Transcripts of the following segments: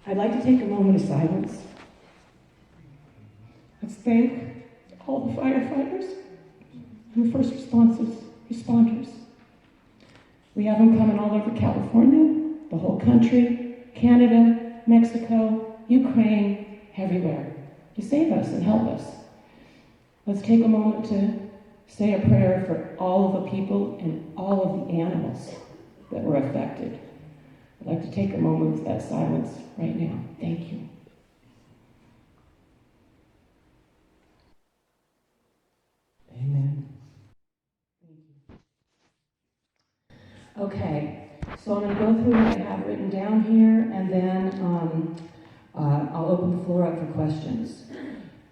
I'd like to take a moment of silence. Let's thank all the firefighters and the first responders. We have them coming all over California, the whole country, Canada, Mexico, Ukraine, everywhere, to save us and help us. Let's take a moment to say a prayer for all of the people and all of the animals that were affected. I'd like to take a moment of that silence right now. Thank you. Amen. Thank you. Okay, so I'm going to go through what I have written down here, and then I'll open the floor up for questions.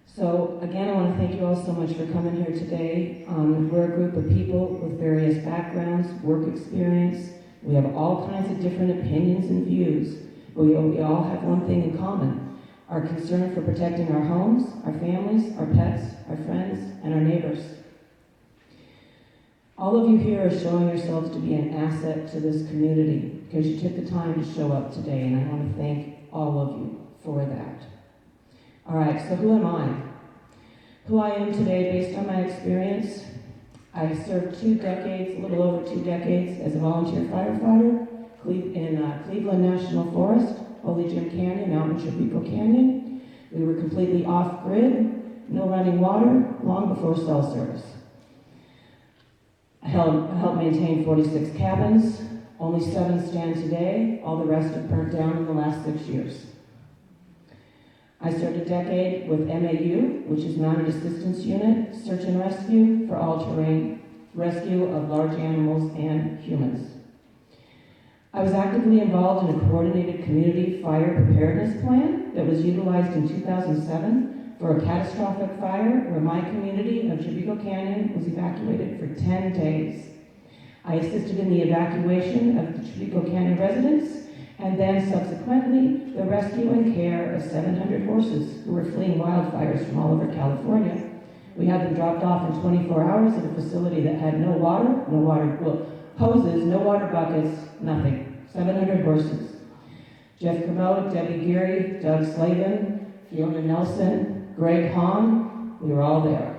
So again, I want to thank you all so much for coming here today. We're a group of people with various backgrounds, work experience. We have all kinds of different opinions and views, but we all have one thing in common: our concern for protecting our homes, our families, our pets, our friends, and our neighbors. All of you here are showing yourselves to be an asset to this community because you took the time to show up today, and I want to thank all of you for that. All right, so who am I? Who I am today based on my experience: I served 2 decades, a little over 2 decades, as a volunteer firefighter in Cleveland National Forest, Holy Jim Canyon, out in Chabico Canyon. We were completely off-grid, no running water, long before cell service. I helped maintain 46 cabins. Only 7 stand today. All the rest have burnt down in the last 6 years. I served a decade with MAU, which is Mounted Assistance Unit, search and rescue for all-terrain rescue of large animals and humans. I was actively involved in a coordinated community fire preparedness plan that was utilized in 2007 for a catastrophic fire where my community of Chabico Canyon was evacuated for 10 days. I assisted in the evacuation of the Chabico Canyon residents, and then subsequently the rescue and care of 700 horses who were fleeing wildfires from all over California. We had them dropped off in 24 hours at a facility that had no water hoses, no water buckets, nothing. 700 horses. Jeff Kermode, Debbie Geary, Doug Slavin, Fiona Nelson, Greg Hahn, we were all there.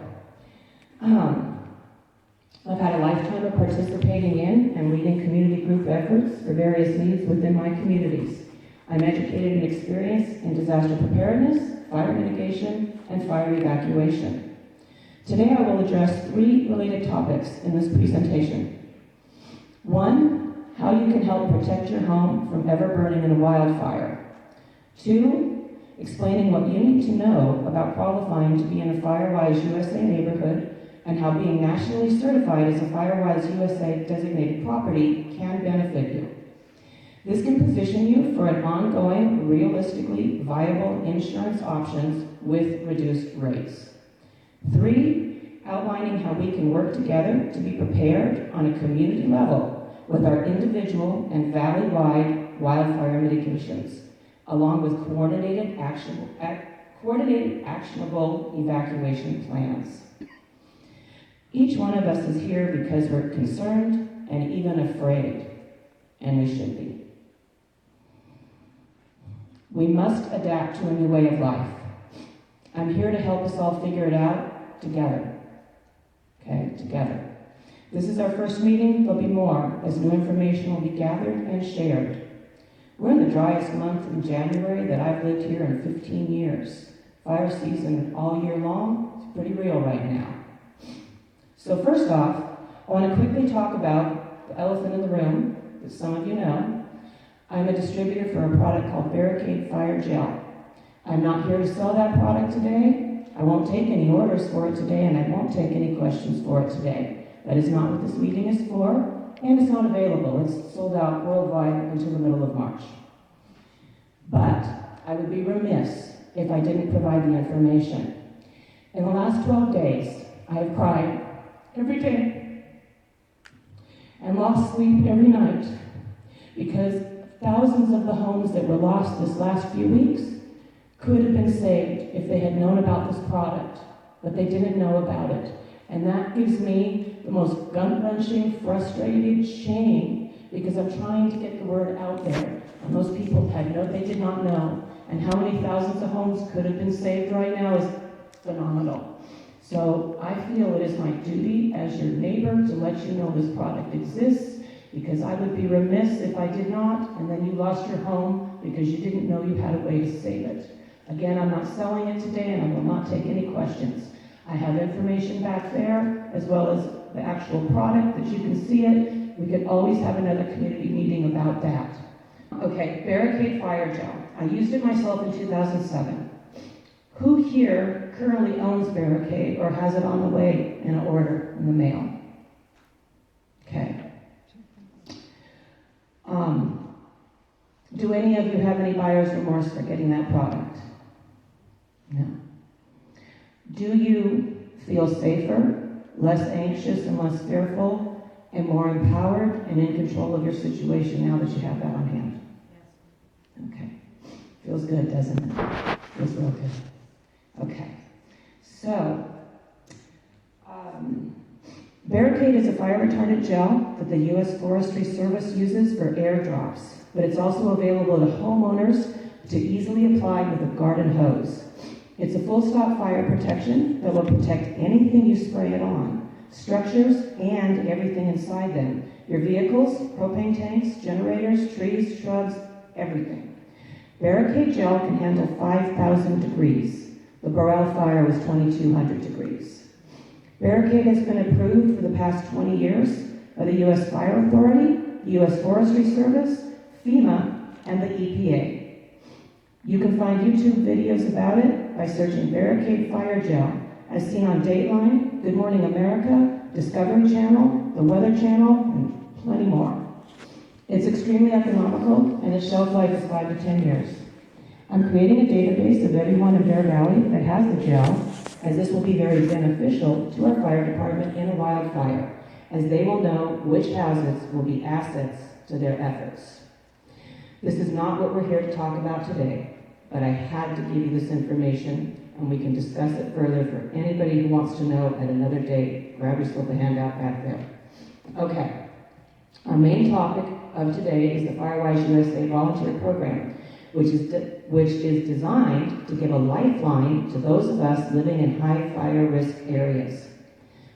I've had a lifetime of participating in and leading community group efforts for various needs within my communities. I'm educated and experienced in disaster preparedness, fire mitigation, and fire evacuation. Today I will address 3 related topics in this presentation. 1, how you can help protect your home from ever burning in a wildfire. 2, explaining what you need to know about qualifying to be in a FireWise USA neighborhood and how being nationally certified as a FireWise USA designated property can benefit you. This can position you for an ongoing, realistically viable insurance options with reduced rates. 3, outlining how we can work together to be prepared on a community level with our individual and valley-wide wildfire mitigations, along with coordinated actionable evacuation plans. Each one of us is here because we're concerned and even afraid, and we should be. We must adapt to a new way of life. I'm here to help us all figure it out together. Okay, together. This is our first meeting. There'll be more as new information will be gathered and shared. We're in the driest month in January that I've lived here in 15 years. Fire season all year long. It's pretty real right now. So first off, I want to quickly talk about the elephant in the room that some of you know. I'm a distributor for a product called Barricade Fire Gel. I'm not here to sell that product today. I won't take any orders for it today, and I won't take any questions for it today. That is not what this meeting is for, and it's not available. It's sold out worldwide until the middle of March. But I would be remiss if I didn't provide the information. In the last 12 days, I have cried every day and lost sleep every night because thousands of the homes that were lost this last few weeks could have been saved if they had known about this product, but they didn't know about it. And that gives me the most gut-wrenching, frustrated shame because I'm trying to get the word out there. And those people they did not know. And how many thousands of homes could have been saved right now is phenomenal. So I feel it is my duty as your neighbor to let you know this product exists, because I would be remiss if I did not, and then you lost your home because you didn't know you had a way to save it. Again, I'm not selling it today, and I will not take any questions. I have information back there, as well as the actual product that you can see it. We could always have another community meeting about that. Okay, Barricade Fire Gel. I used it myself in 2007. Who here currently owns Barricade or has it on the way in an order in the mail? Okay. Do any of you have any buyer's remorse for getting that product? No. Do you feel safer, less anxious and less fearful, and more empowered and in control of your situation now that you have that on hand? Yes. Okay. Feels good, doesn't it? Feels real good. Okay. So, Barricade is a fire retardant gel that the U.S. Forestry Service uses for airdrops, but it's also available to homeowners to easily apply with a garden hose. It's a full-stop fire protection that will protect anything you spray it on, structures and everything inside them. Your vehicles, propane tanks, generators, trees, shrubs, everything. Barricade gel can handle 5,000 degrees. The Wildfire was 2,200 degrees. Barricade has been approved for the past 20 years by the U.S. Fire Authority, the U.S. Forestry Service, FEMA, and the EPA. You can find YouTube videos about it by searching Barricade Fire Gel, as seen on Dateline, Good Morning America, Discovery Channel, the Weather Channel, and plenty more. It's extremely economical, and its shelf life is 5 to 10 years. I'm creating a database of everyone in Bear Valley that has the gel, as this will be very beneficial to our fire department in a wildfire, as they will know which houses will be assets to their efforts. This is not what we're here to talk about today, but I had to give you this information, and we can discuss it further for anybody who wants to know at another date. Grab yourself a handout back there. Okay, our main topic of today is the Firewise USA Volunteer Program, which is designed to give a lifeline to those of us living in high fire risk areas.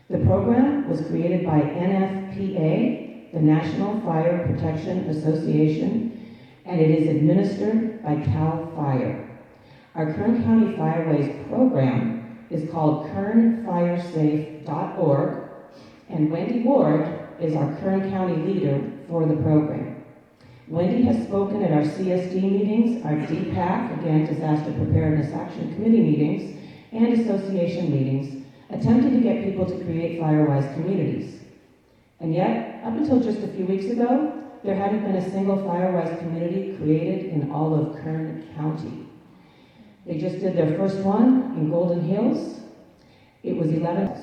The program was created by NFPA, the National Fire Protection Association, and it is administered by CAL FIRE. Our Kern County Fireways program is called kernfiresafe.org, and Wendy Ward is our Kern County leader for the program. Wendy has spoken at our CSD meetings, our DPAC, again, Disaster Preparedness Action Committee meetings, and association meetings, attempting to get people to create Firewise communities. And yet, up until just a few weeks ago, there hadn't been a single Firewise community created in all of Kern County. They just did their first one in Golden Hills. It was 11th,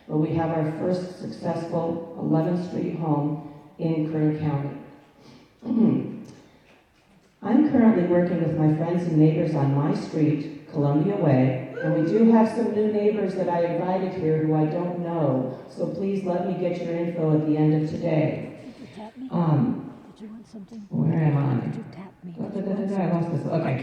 but we have our first successful 11th Street home in Kern County. I'm currently working with my friends and neighbors on my street, Columbia Way, and we do have some new neighbors that I invited here who I don't know, so please let me get your info at the end of today. Did you want something? Where am I? Did you tap me? I lost this. Okay.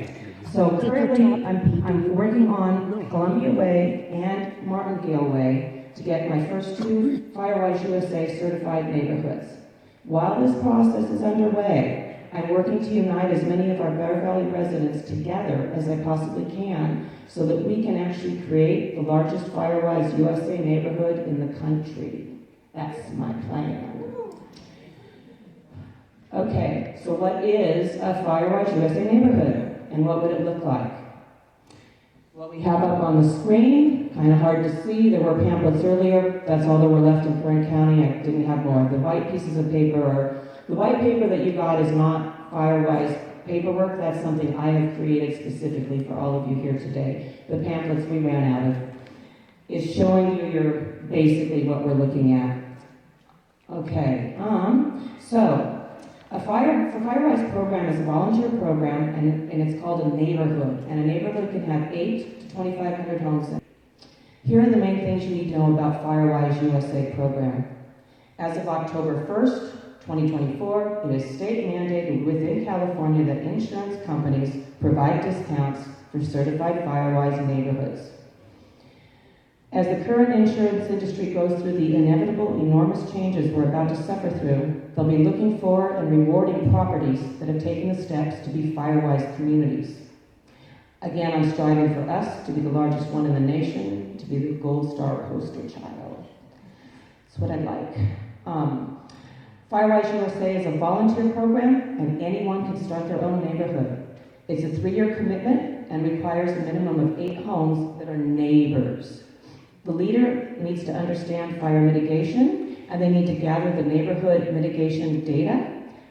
So currently, I'm working on Columbia Way and Martingale Way to get my first 2 Firewise USA certified neighborhoods. While this process is underway, I'm working to unite as many of our Bear Valley residents together as I possibly can so that we can actually create the largest Firewise USA neighborhood in the country. That's my plan. Okay, so what is a Firewise USA neighborhood, and what would it look like? What we have up on the screen, kind of hard to see. There were pamphlets earlier. That's all there were left in Kern County. I didn't have more. The white pieces of paper are, the white paper that you got is not Firewise paperwork. That's something I have created specifically for all of you here today. The pamphlets we ran out of is showing you basically what we're looking at. Okay, so a Firewise program is a volunteer program, and it's called a neighborhood. And a neighborhood can have 8 to 2,500 homes in it. Here are the main things you need to know about Firewise USA program. As of October 1st, 2024, it is state mandated within California that insurance companies provide discounts for certified Firewise neighborhoods. As the current insurance industry goes through the inevitable enormous changes we're about to suffer through, they'll be looking for and rewarding properties that have taken the steps to be Firewise communities. Again, I'm striving for us to be the largest one in the nation, to be the Gold Star poster child. That's what I like. Firewise USA is a volunteer program, and anyone can start their own neighborhood. It's a 3-year commitment and requires a minimum of 8 homes that are neighbors. The leader needs to understand fire mitigation, and they need to gather the neighborhood mitigation data,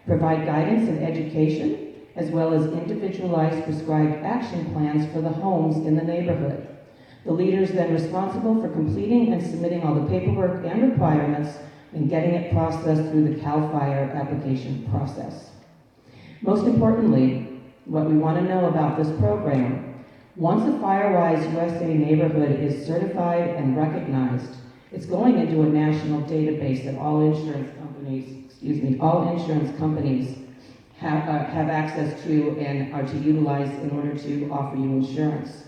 provide guidance and education, as well as individualized prescribed action plans for the homes in the neighborhood. The leader is then responsible for completing and submitting all the paperwork and requirements and getting it processed through the CAL FIRE application process. Most importantly, what we want to know about this program, once a Firewise USA neighborhood is certified and recognized, it's going into a national database that all insurance companies have access to and are to utilize in order to offer you insurance.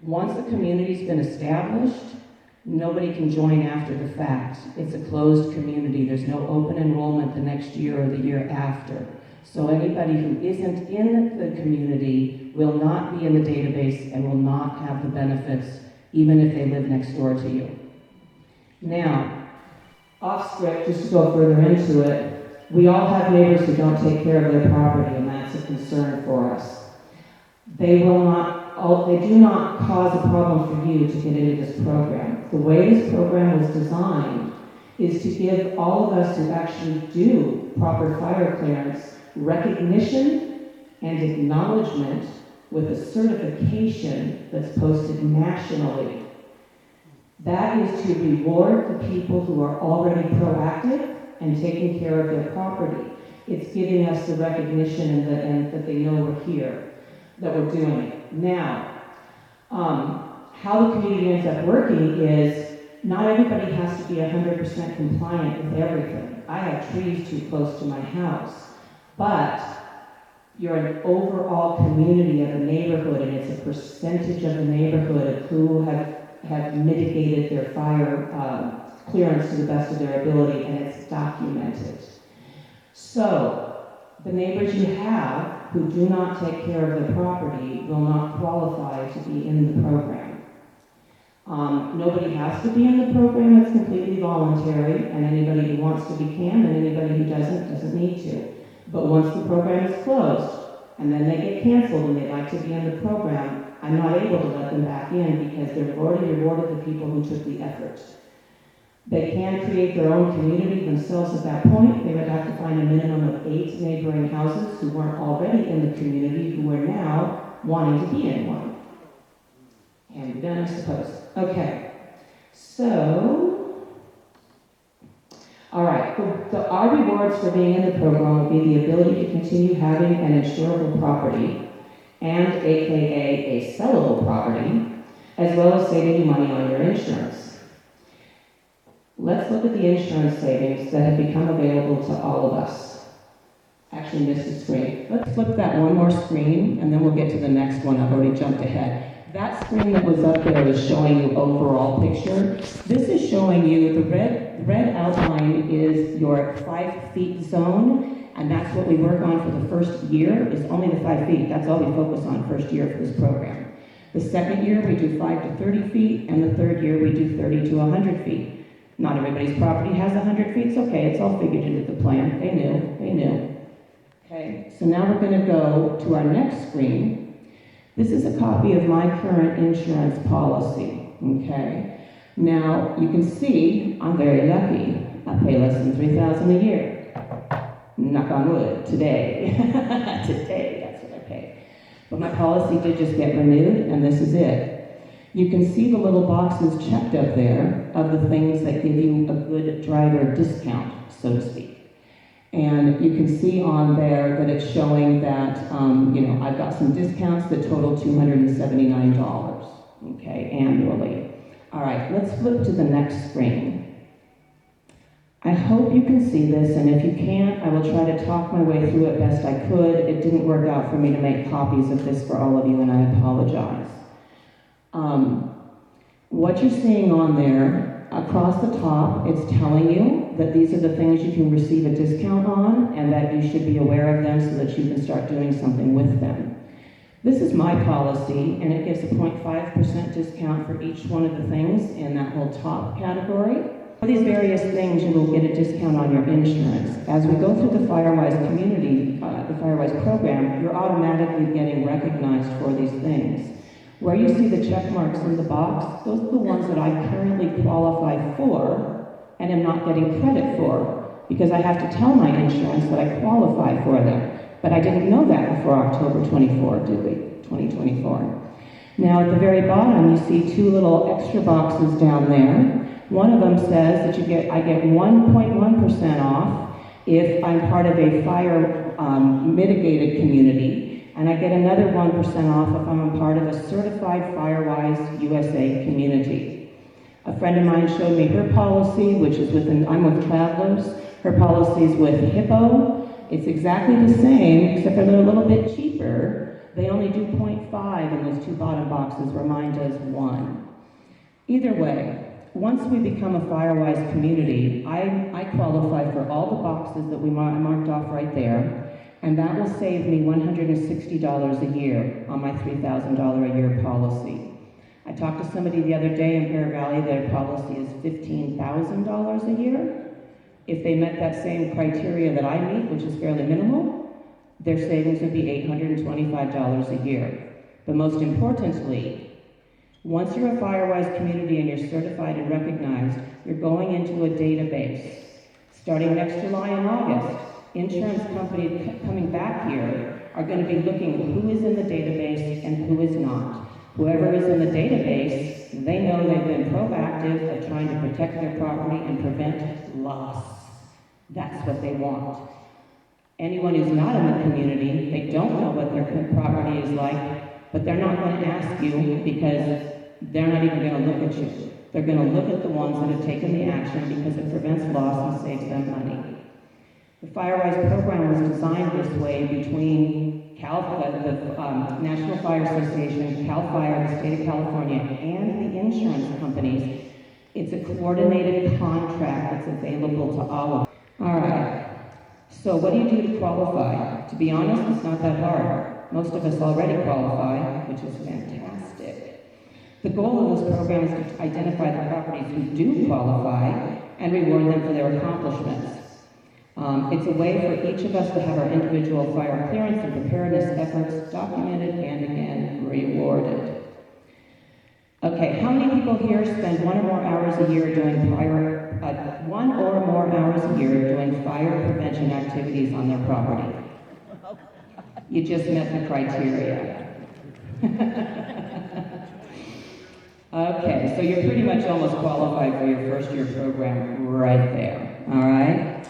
Once a community's been established, nobody can join after the fact. It's a closed community. There's no open enrollment the next year or the year after. So anybody who isn't in the community will not be in the database and will not have the benefits, even if they live next door to you. Now, off script, just to go further into it, we all have neighbors who don't take care of their property, and that's a concern for us. They do not cause a problem for you to get into this program. The way this program was designed is to give all of us who actually do proper fire clearance recognition and acknowledgement with a certification that's posted nationally. That is to reward the people who are already proactive and taking care of their property. It's giving us the recognition and that they know we're here, that we're doing it. Now, how the community ends up working is not everybody has to be 100% compliant with everything. I have trees too close to my house, but you're an overall community of a neighborhood, and it's a percentage of the neighborhood who have mitigated their fire clearance to the best of their ability, and it's documented. So, the neighbors you have who do not take care of their property will not qualify to be in the program. Nobody has to be in the program. It's completely voluntary, and anybody who wants to be can, and anybody who doesn't need to. But once the program is closed, and then they get canceled and they'd like to be in the program, I'm not able to let them back in because they've already rewarded the people who took the effort. They can create their own community themselves at that point. They would have to find a minimum of 8 neighboring houses who weren't already in the community who are now wanting to be in one. And then I suppose. Okay, so, all right, so our rewards for being in the program will be the ability to continue having an insurable property and AKA a sellable property, as well as saving you money on your insurance. Let's look at the insurance savings that have become available to all of us. Actually missed a screen. Let's flip that one more screen, and then we'll get to the next one. I've already jumped ahead. That screen that was up there is showing you overall picture. This is showing you the red outline is your 5 feet zone, and that's what we work on for the first year, is only the 5 feet. That's all we focus on first year for this program. The second year we do 5 to 30 feet, and the third year we do 30 to 100 feet. Not everybody's property has 100 feet. It's okay. It's all figured into the plan. They knew. Okay, so now we're going to go to our next screen. This is a copy of my current insurance policy, okay? Now, you can see I'm very lucky. I pay less than $3,000 a year. Knock on wood, today. Today, that's what I pay. But my policy did just get renewed, and this is it. You can see the little boxes checked up there of the things that give you a good driver discount, so to speak. And you can see on there that it's showing that, I've got some discounts that total $279, okay, annually. All right, let's flip to the next screen. I hope you can see this, and if you can't, I will try to talk my way through it best I could. It didn't work out for me to make copies of this for all of you, and I apologize. What you're seeing on there, across the top, it's telling you that these are the things you can receive a discount on, and that you should be aware of them so that you can start doing something with them. This is my policy, and it gives a 0.5% discount for each one of the things in that whole top category. For these various things, you will get a discount on your insurance. As we go through the FireWise community, the FireWise program, you're automatically getting recognized for these things. Where you see the check marks in the box, those are the ones that I currently qualify for and am not getting credit for, because I have to tell my insurance that I qualify for them. But I didn't know that before October 24, did we? 2024. Now at the very bottom, you see two little extra boxes down there. One of them says that I get 1.1% off if I'm part of a fire mitigated community, and I get another 1% off if I'm a part of a certified FireWise USA community. A friend of mine showed me her policy, which is I'm with Travelers. Her policy is with Hippo. It's exactly the same, except for they're a little bit cheaper. They only do 0.5 in those two bottom boxes, where mine does 1. Either way, once we become a FireWise community, I qualify for all the boxes that we marked off right there, and that will save me $160 a year on my $3,000 a year policy. I talked to somebody the other day in Bear Valley, their policy is $15,000 a year. If they met that same criteria that I meet, which is fairly minimal, their savings would be $825 a year. But most importantly, once you're a FireWise community and you're certified and recognized, you're going into a database. Starting next July and August, insurance companies coming back here are going to be looking at who is in the database and who is not. Whoever is in the database, they know they've been proactive at trying to protect their property and prevent loss. That's what they want. Anyone who's not in the community, they don't know what their property is like, but they're not going to ask you because they're not even going to look at you. They're going to look at the ones that have taken the action because it prevents loss and saves them money. The FireWise program was designed this way between the National Fire Association, CAL FIRE, the state of California, and the insurance companies. It's a coordinated contract that's available to all of them. All right. So what do you do to qualify? To be honest, it's not that hard. Most of us already qualify, which is fantastic. The goal of this program is to identify the properties who do qualify and reward them for their accomplishments. It's a way for each of us to have our individual fire clearance and preparedness efforts documented and again rewarded. Okay, how many people here spend 1 or more hours a year doing fire prevention activities on their property? You just met the criteria. Okay, so you're pretty much almost qualified for your first year program right there, all right?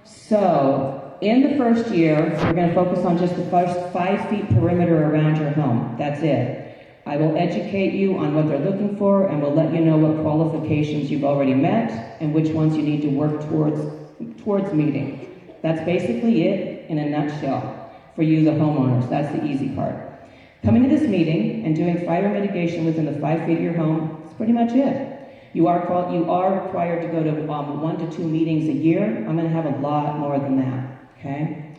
So, in the first year, we're going to focus on just the first 5 feet perimeter around your home. That's it. I will educate you on what they're looking for, and we'll let you know what qualifications you've already met and which ones you need to work towards meeting. That's basically it in a nutshell for you, the homeowners. That's the easy part. Coming to this meeting and doing fire mitigation within the 5 feet of your home is pretty much it. You are required to go to 1 to 2 meetings a year. I'm going to have a lot more than that, okay?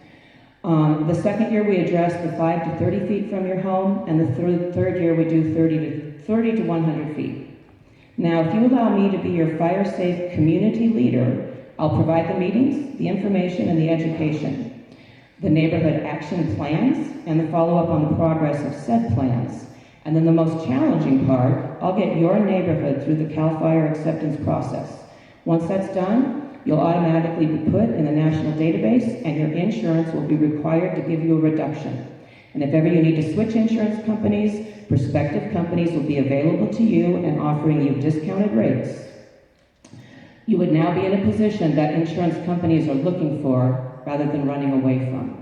The second year we address the 5 to 30 feet from your home, and the third year we do 30 to 100 feet. Now, if you allow me to be your fire safe community leader, I'll provide the meetings, the information, and the education, the neighborhood action plans, and the follow-up on the progress of said plans. And then the most challenging part, I'll get your neighborhood through the CAL FIRE acceptance process. Once that's done, you'll automatically be put in the national database, and your insurance will be required to give you a reduction. And if ever you need to switch insurance companies, prospective companies will be available to you and offering you discounted rates. You would now be in a position that insurance companies are looking for rather than running away from.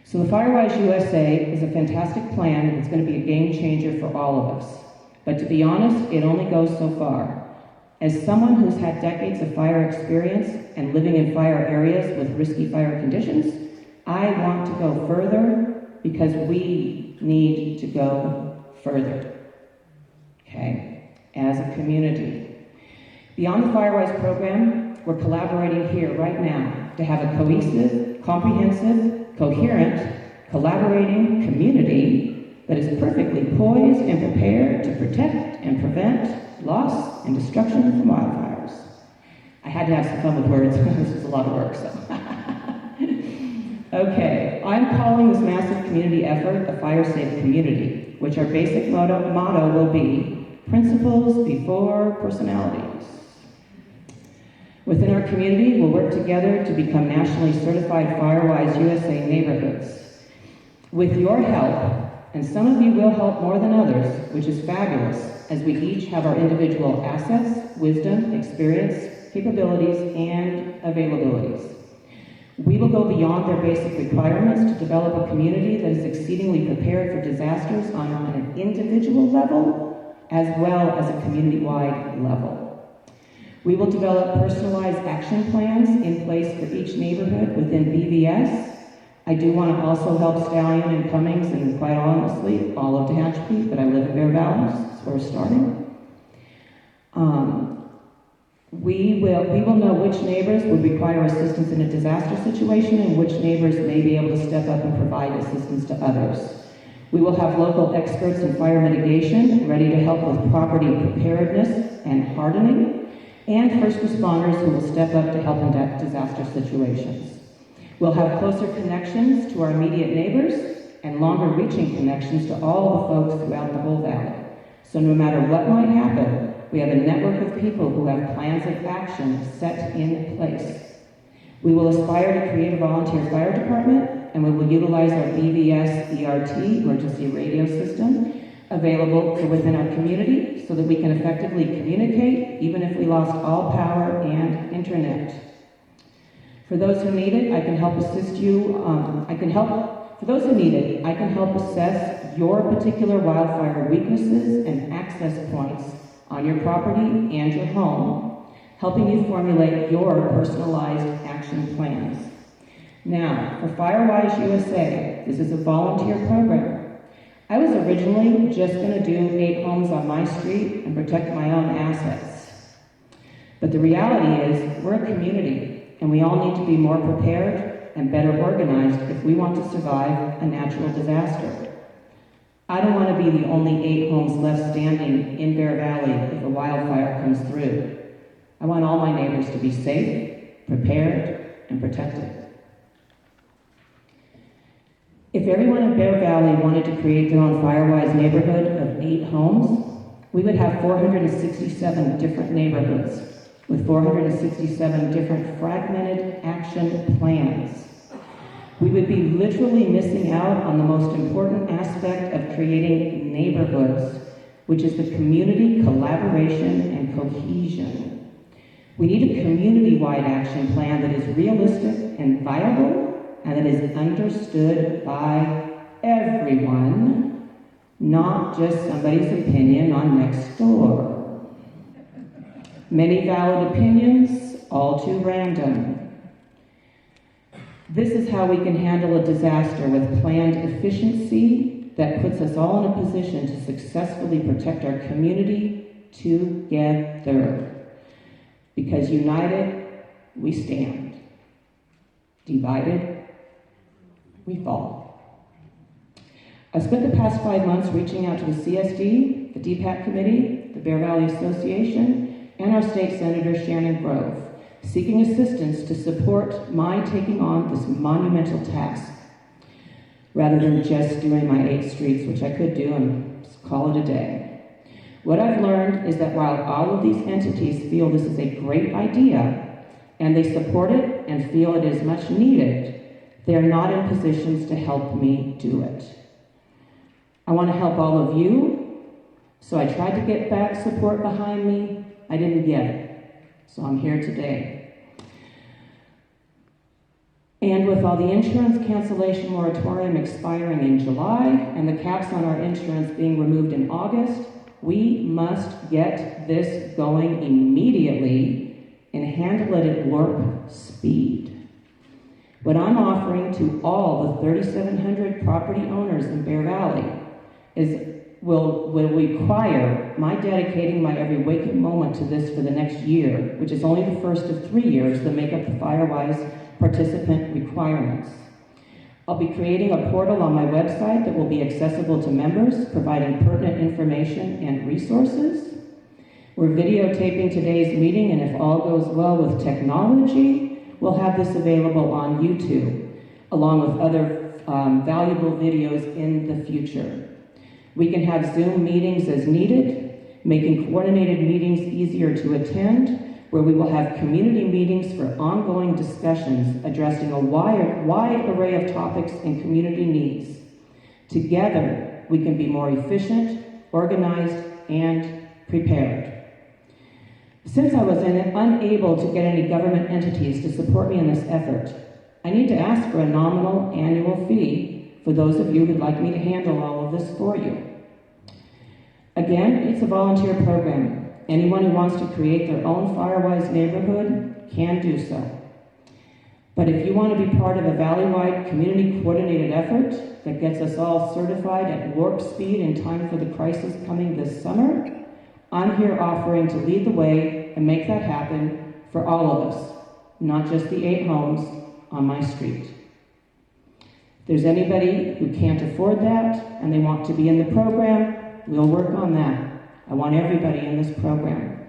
So the FireWise USA is a fantastic plan. It's going to be a game changer for all of us. But to be honest, it only goes so far. As someone who's had decades of fire experience and living in fire areas with risky fire conditions, I want to go further because we need to go further, okay, as a community. Beyond the FireWise program, we're collaborating here right now to have a cohesive, comprehensive, coherent, collaborating community that is perfectly poised and prepared to protect and prevent loss and destruction from wildfires. I had to have some fun with words. This was a lot of work, so. Okay, I'm calling this massive community effort a fire-safe community, which our basic motto will be, principles before personalities. Within our community, we'll work together to become nationally certified FireWise USA neighborhoods. With your help, and some of you will help more than others, which is fabulous, as we each have our individual assets, wisdom, experience, capabilities, and availabilities. We will go beyond their basic requirements to develop a community that is exceedingly prepared for disasters on an individual level, as well as a community-wide level. We will develop personalized action plans in place for each neighborhood within BVS. I do want to also help Stallion and Cummings, and quite honestly, all of Tehachapi, but I live in Bear Valley, so we're starting. We will know which neighbors would require assistance in a disaster situation and which neighbors may be able to step up and provide assistance to others. We will have local experts in fire mitigation ready to help with property preparedness and hardening, and first responders who will step up to help in disaster situations. We'll have closer connections to our immediate neighbors and longer-reaching connections to all the folks throughout the whole valley. So no matter what might happen, we have a network of people who have plans of action set in place. We will aspire to create a volunteer fire department, and we will utilize our BVS ERT, emergency radio system, available for within our community so that we can effectively communicate even if we lost all power and internet. For those who need it, I can help assist you. For those who need it, I can help assess your particular wildfire weaknesses and access points on your property and your home, helping you formulate your personalized action plans. Now, for FireWise USA, this is a volunteer program. I was originally just going to do 8 homes on my street and protect my own assets. But the reality is, we're a community, and we all need to be more prepared and better organized if we want to survive a natural disaster. I don't want to be the only 8 homes left standing in Bear Valley if a wildfire comes through. I want all my neighbors to be safe, prepared, and protected. If everyone in Bear Valley wanted to create their own FireWise neighborhood of 8 homes, we would have 467 different neighborhoods with 467 different fragmented action plans. We would be literally missing out on the most important aspect of creating neighborhoods, which is the community collaboration and cohesion. We need a community-wide action plan that is realistic and viable and that is understood by everyone, not just somebody's opinion on next door. Many valid opinions, all too random. This is how we can handle a disaster with planned efficiency that puts us all in a position to successfully protect our community together. Because united, we stand. Divided, we fall. I've spent the past 5 months reaching out to the CSD, the DPAC Committee, the Bear Valley Association, and our state senator, Shannon Grove, seeking assistance to support my taking on this monumental task, rather than just doing my 8 streets, which I could do and call it a day. What I've learned is that while all of these entities feel this is a great idea, and they support it and feel it is much needed, they are not in positions to help me do it. I want to help all of you, so I tried to get back support behind me. I didn't get it, so I'm here today. And with all the insurance cancellation moratorium expiring in July and the caps on our insurance being removed in August, We must get this going immediately and handle it at warp speed. What I'm offering to all the 3,700 property owners in Bear Valley will require my dedicating my every waking moment to this for the next year, which is only the first of 3 years that make up the FireWise participant requirements. I'll be creating a portal on my website that will be accessible to members, providing pertinent information and resources. We're videotaping today's meeting, and if all goes well with technology, we'll have this available on YouTube, along with other valuable videos in the future. We can have Zoom meetings as needed, making coordinated meetings easier to attend, where we will have community meetings for ongoing discussions addressing a wide array of topics and community needs. Together, we can be more efficient, organized, and prepared. Since I was unable to get any government entities to support me in this effort, I need to ask for a nominal annual fee for those of you who'd like me to handle all of this for you. Again, it's a volunteer program. Anyone who wants to create their own FireWise neighborhood can do so. But if you want to be part of a valley-wide community coordinated effort that gets us all certified at warp speed in time for the crisis coming this summer, I'm here offering to lead the way and make that happen for all of us, not just the 8 homes on my street. If there's anybody who can't afford that and they want to be in the program, we'll work on that. I want everybody in this program.